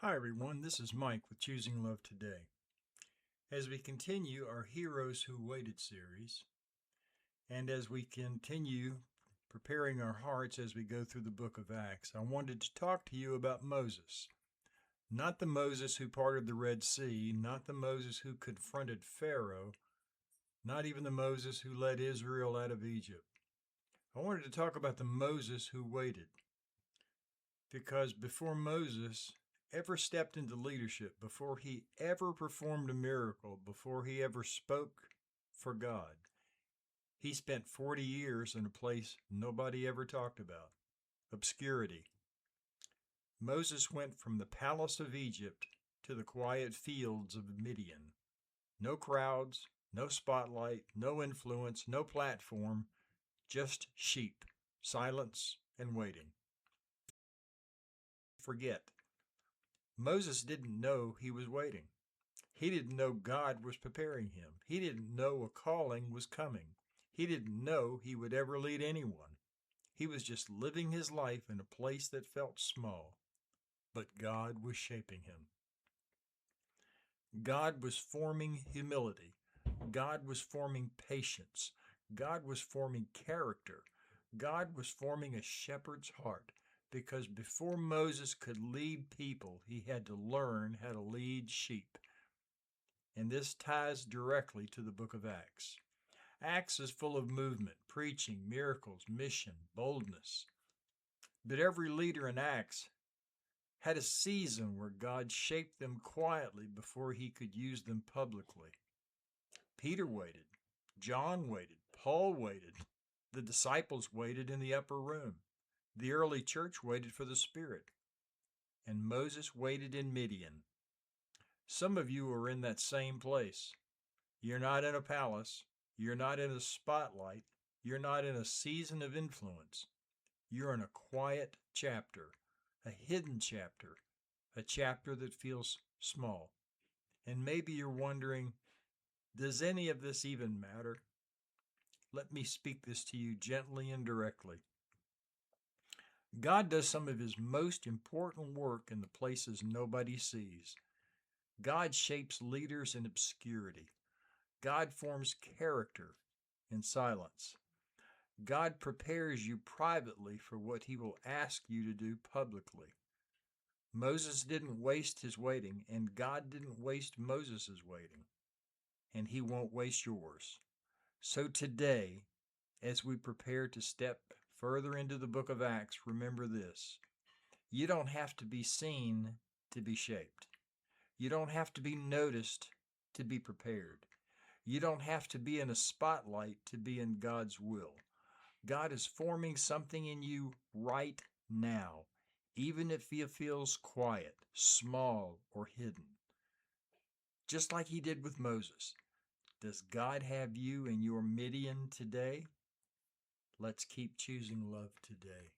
Hi everyone, this is Mike with Choosing Love Today. As we continue our Heroes Who Waited series, and as we continue preparing our hearts as we go through the book of Acts, I wanted to talk to you about Moses. Not the Moses who parted the Red Sea, not the Moses who confronted Pharaoh, not even the Moses who led Israel out of Egypt. I wanted to talk about the Moses who waited. Because before Moses ever stepped into leadership, before he ever performed a miracle, before he ever spoke for God, he spent 40 years in a place nobody ever talked about, obscurity. Moses went from the palace of Egypt to the quiet fields of Midian. No crowds, no spotlight, no influence, no platform, just sheep, silence, and waiting. Forget. Moses didn't know he was waiting. He didn't know God was preparing him. He didn't know a calling was coming. He didn't know he would ever lead anyone. He was just living his life in a place that felt small. But God was shaping him. God was forming humility. God was forming patience. God was forming character. God was forming a shepherd's heart. Because before Moses could lead people, he had to learn how to lead sheep. And this ties directly to the book of Acts. Acts is full of movement, preaching, miracles, mission, boldness. But every leader in Acts had a season where God shaped them quietly before he could use them publicly. Peter waited. John waited. Paul waited. The disciples waited in the upper room. The early church waited for the Spirit. And Moses waited in Midian. Some of you are in that same place. You're not in a palace. You're not in a spotlight. You're not in a season of influence. You're in a quiet chapter, a hidden chapter, a chapter that feels small. And maybe you're wondering, does any of this even matter? Let me speak this to you gently and directly. God does some of his most important work in the places nobody sees. God shapes leaders in obscurity. God forms character in silence. God prepares you privately for what he will ask you to do publicly. Moses didn't waste his waiting, and God didn't waste Moses' waiting, and he won't waste yours. So today, as we prepare to step further into the book of Acts, remember this. You don't have to be seen to be shaped. You don't have to be noticed to be prepared. You don't have to be in a spotlight to be in God's will. God is forming something in you right now, even if it feels quiet, small, or hidden. Just like he did with Moses. Does God have you in your Midian today? Let's keep choosing love today.